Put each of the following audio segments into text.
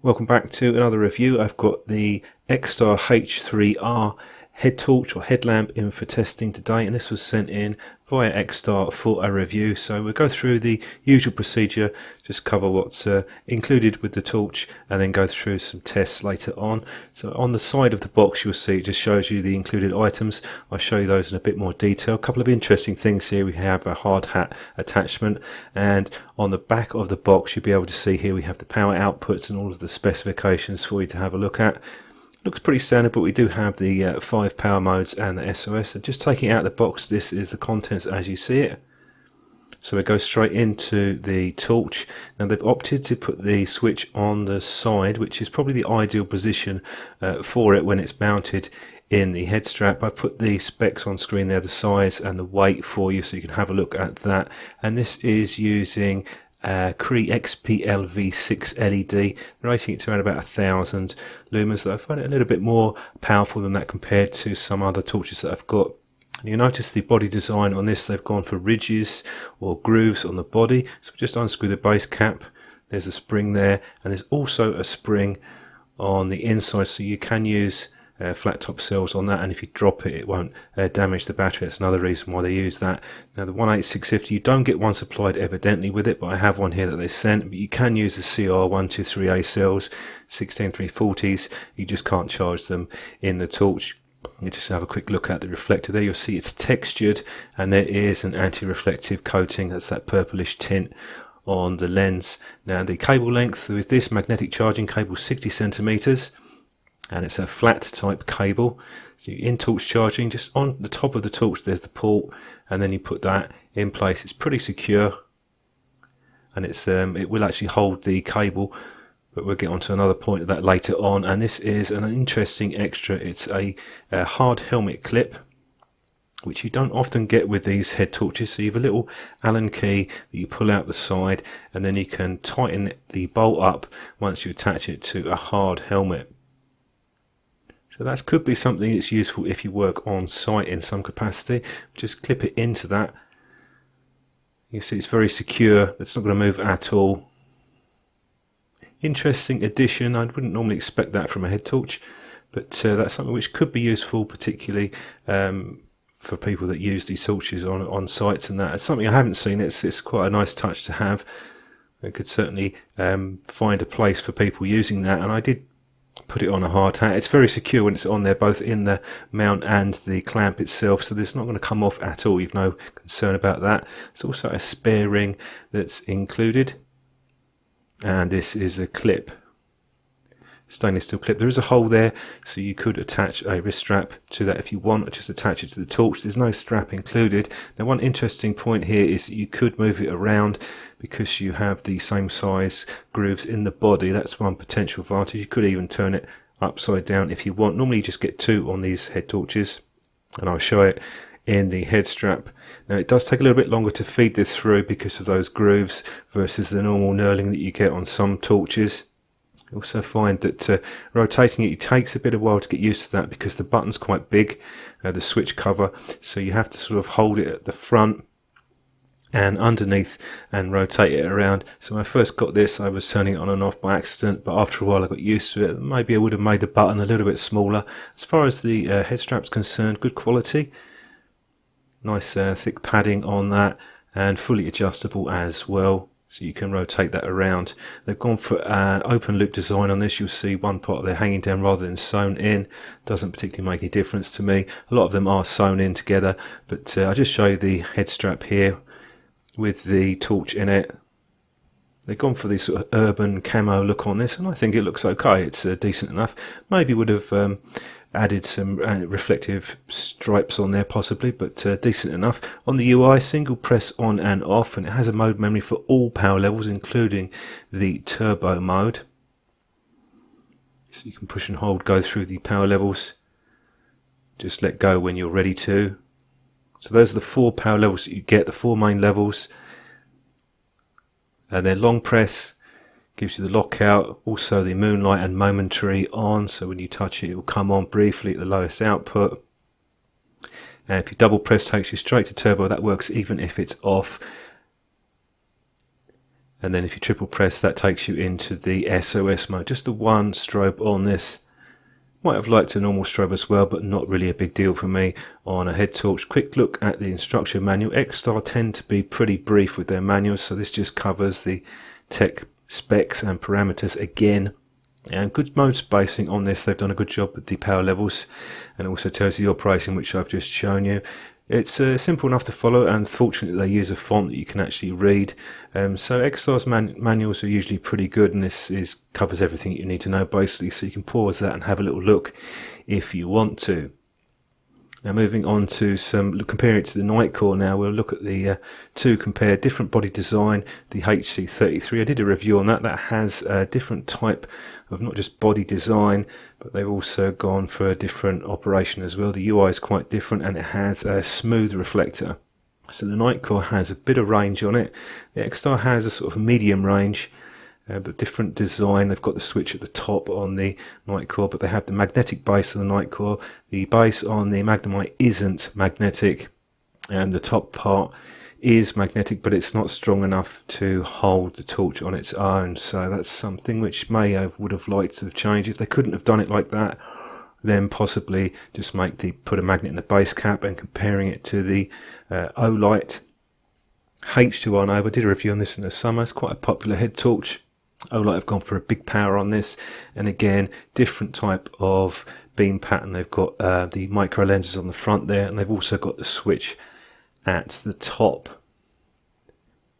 Welcome back to another review. I've got the Xtar H3R head torch or headlamp in for testing today, and this was sent in via Xtar for a review. So we'll go through the usual procedure, just cover what's included with the torch, and then go through some tests later on. So on the side of the box you'll see it just shows you the included items. I'll show you those in a bit more detail. A couple of interesting things here. We have a hard hat attachment, and on the back of the box you'll be able to see here we have the power outputs and all of the specifications for you to have a look at. Looks pretty standard, but we do have the 5 power modes and the SOS. So just taking it out of the box, this is the contents as you see it. So we go straight into the torch. Now they've opted to put the switch on the side, which is probably the ideal position for it when it's mounted in the head strap. I put the specs on screen there, the size and the weight for you, so you can have a look at that. And this is using Cree-XP-L V6 LED, rating it to around about 1000 lumens. I find it a little bit more powerful than that compared to some other torches that I've got. And you notice the body design on this, they've gone for ridges or grooves on the body. So just unscrew the base cap, there's a spring there, and there's also a spring on the inside, so you can use flat top cells on that, and if you drop it, it won't damage the battery. That's another reason why they use that. Now the 18650, you don't get one supplied evidently with it, but I have one here that they sent. But you can use the CR123A cells, 16340s. You just can't charge them in the torch. You just have a quick look at the reflector there. You'll see it's textured, and there is an anti-reflective coating. That's that purplish tint on the lens. Now the cable length with this magnetic charging cable, 60 centimeters. And it's a flat type cable. So in torch charging, just on the top of the torch there's the port, and then you put that in place. It's pretty secure, and it's it will actually hold the cable, but we'll get onto another point of that later on. And this is an interesting extra. It's a hard helmet clip, which you don't often get with these head torches. So you have a little Allen key that you pull out the side, and then you can tighten the bolt up once you attach it to a hard helmet. So that could be something that's useful if you work on site in some capacity. Just clip it into that. You see it's very secure, it's not going to move at all. Interesting addition. I wouldn't normally expect that from a head torch, but that's something which could be useful, particularly for people that use these torches on sites and that. It's something I haven't seen. It's quite a nice touch to have. I could certainly find a place for people using that, and I did put it on a hard hat. It's very secure when it's on there, both in the mount and the clamp itself, so it's not going to come off at all. You've no concern about that. There's also a spare ring that's included, and this is a clip, stainless steel clip. There is a hole there, so you could attach a wrist strap to that if you want, or just attach it to the torch. There's no strap included. Now one interesting point here is that you could move it around because you have the same size grooves in the body. That's one potential advantage. You could even turn it upside down if you want. Normally you just get 2 on these head torches, and I'll show it in the head strap. Now it does take a little bit longer to feed this through because of those grooves versus the normal knurling that you get on some torches. You also find that rotating it takes a bit of a while to get used to that because the button's quite big, the switch cover, so you have to sort of hold it at the front and underneath and rotate it around. So when I first got this, I was turning it on and off by accident, but after a while I got used to it. Maybe I would have made the button a little bit smaller. As far as the head strap's concerned, good quality, nice thick padding on that, and fully adjustable as well, so you can rotate that around. They've gone for an open loop design on this. You'll see one part they're hanging down rather than sewn in. Doesn't particularly make any difference to me. A lot of them are sewn in together, but I'll just show you the head strap here with the torch in it. They've gone for this sort of urban camo look on this, and I think it looks okay. It's decent enough. Maybe would have added some reflective stripes on there possibly, but decent enough. On the UI, single press on and off, and it has a mode memory for all power levels, including the turbo mode. So you can push and hold, go through the power levels. Just let go when you're ready to. So those are the 4 power levels that you get, the 4 main levels. And then long press gives you the lockout, also the moonlight and momentary on, so when you touch it, it will come on briefly at the lowest output. And if you double press, takes you straight to turbo. That works even if it's off. and then if you triple press, that takes you into the SOS mode. Just the one strobe on this. Might have liked a normal strobe as well, but not really a big deal for me on a head torch. Quick look at the instruction manual. Xtar tend to be pretty brief with their manuals, so this just covers the tech specs and parameters again. And good mode spacing on this. They've done a good job with the power levels, and also tells you the operation, which I've just shown you. It's simple enough to follow, and fortunately they use a font that you can actually read. So Xtar's manuals are usually pretty good, and this covers everything you need to know basically, so you can pause that and have a little look if you want to. Now moving on to comparing it to the Nitecore now, we'll look at the two compared, different body design, the HC33. I did a review on that. That has a different type of not just body design, but they've also gone for a different operation as well. The UI is quite different, and it has a smooth reflector. So the Nitecore has a bit of range on it. The Xtar has a sort of medium range, but different design. They've got the switch at the top on the Nitecore, but they have the magnetic base on the Nitecore. The base on the Magnemite isn't magnetic, and the top part is magnetic, but it's not strong enough to hold the torch on its own. So that's something which would have liked to have changed. If they couldn't have done it like that, then possibly just put a magnet in the base cap. And comparing it to the Olight H3R Magnemite, I did a review on this in the summer. It's quite a popular head torch. Olight have gone for a big power on this, and again, different type of beam pattern. They've got the micro lenses on the front there, and they've also got the switch at the top.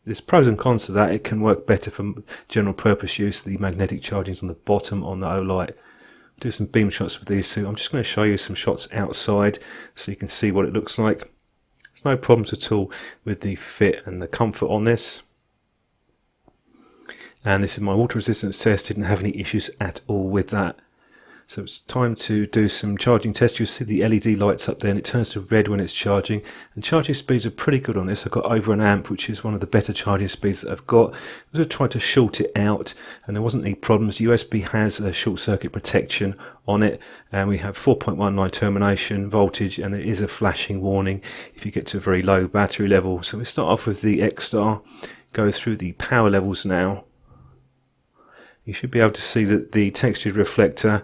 There's pros and cons to that. It can work better for general purpose use. The magnetic charging's on the bottom on the Olight. Do some beam shots with these two. I'm just going to show you some shots outside so you can see what it looks like. There's no problems at all with the fit and the comfort on this. And this is my water resistance test. Didn't have any issues at all with that. So it's time to do some charging tests. You'll see the LED lights up there, and it turns to red when it's charging. And charging speeds are pretty good on this. I've got over an amp, which is one of the better charging speeds that I've got. I also tried to short it out, and there wasn't any problems. USB has a short circuit protection on it, and we have 4.19 termination voltage, and there is a flashing warning if you get to a very low battery level. So we start off with the Xtar, go through the power levels now. You should be able to see that the textured reflector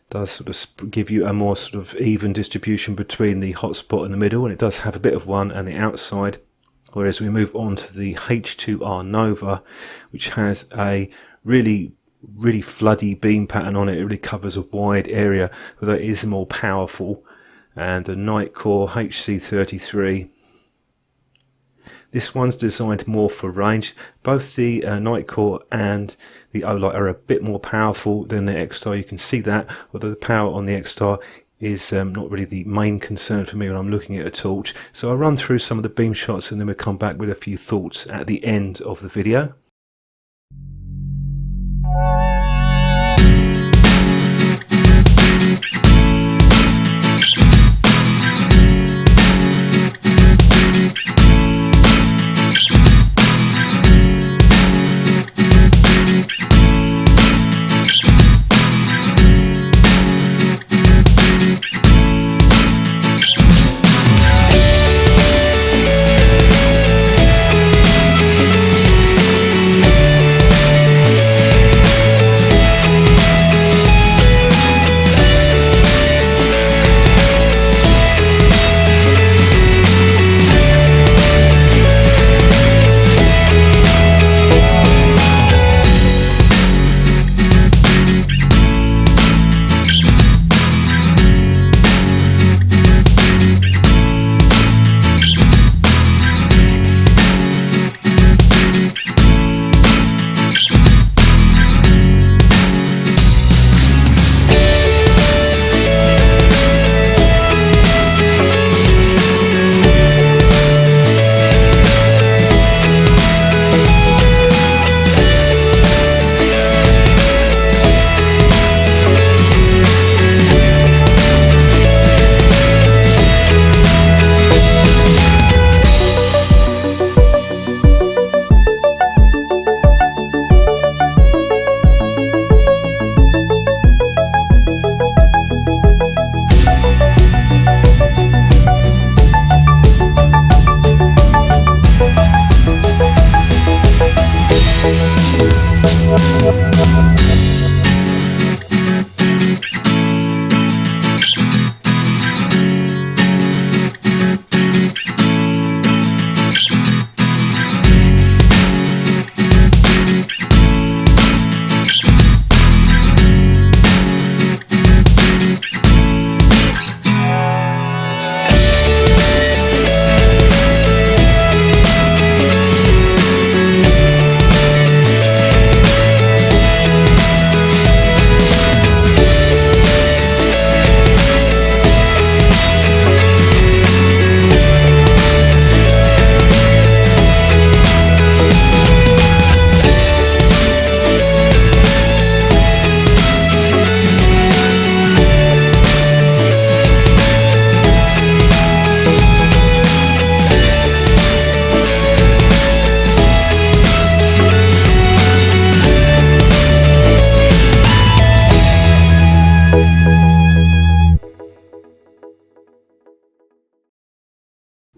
does sort of give you a more sort of even distribution between the hotspot in the middle, and it does have a bit of one and the outside. Whereas we move on to the H3R Nova, which has a really floody beam pattern on it. It really covers a wide area, although it is more powerful. And the Nitecore HC33. This one's designed more for range. Both the Nitecore and the Olight are a bit more powerful than the Xtar. You can see that, although the power on the Xtar is not really the main concern for me when I'm looking at a torch. So I'll run through some of the beam shots, and then we'll come back with a few thoughts at the end of the video.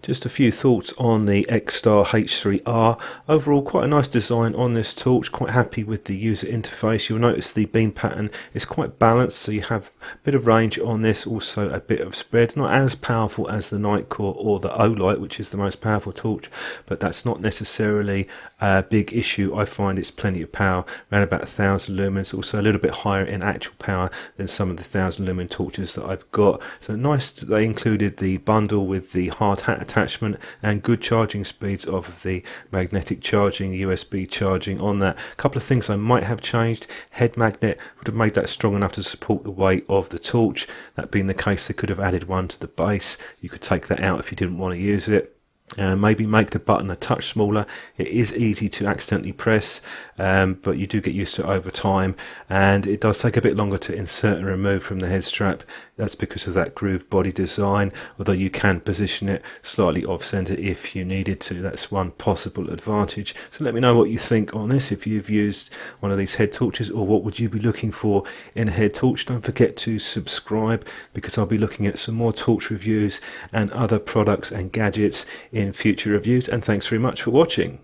Just a few thoughts on the Xtar H3R. Overall, quite a nice design on this torch. Quite happy with the user interface. You'll notice the beam pattern is quite balanced, so you have a bit of range on this, also a bit of spread. Not as powerful as the Nitecore or the Olight, which is the most powerful torch, but that's not necessarily a big issue. I find it's plenty of power, around about 1000 lumens, also a little bit higher in actual power than some of the 1000 lumen torches that I've got. So nice that they included the bundle with the hard hat attachment and good charging speeds of the magnetic charging, USB charging on that. A couple of things I might have changed. Head magnet would have made that strong enough to support the weight of the torch. That being the case, they could have added one to the base. You could take that out if you didn't want to use it. Maybe make the button a touch smaller. It is easy to accidentally press, but you do get used to it over time, and it does take a bit longer to insert and remove from the head strap. That's because of that grooved body design, although you can position it slightly off center if you needed to. That's one possible advantage. So let me know what you think on this, if you've used one of these head torches, or what would you be looking for in a head torch. Don't forget to subscribe, because I'll be looking at some more torch reviews and other products and gadgets in future reviews, and thanks very much for watching.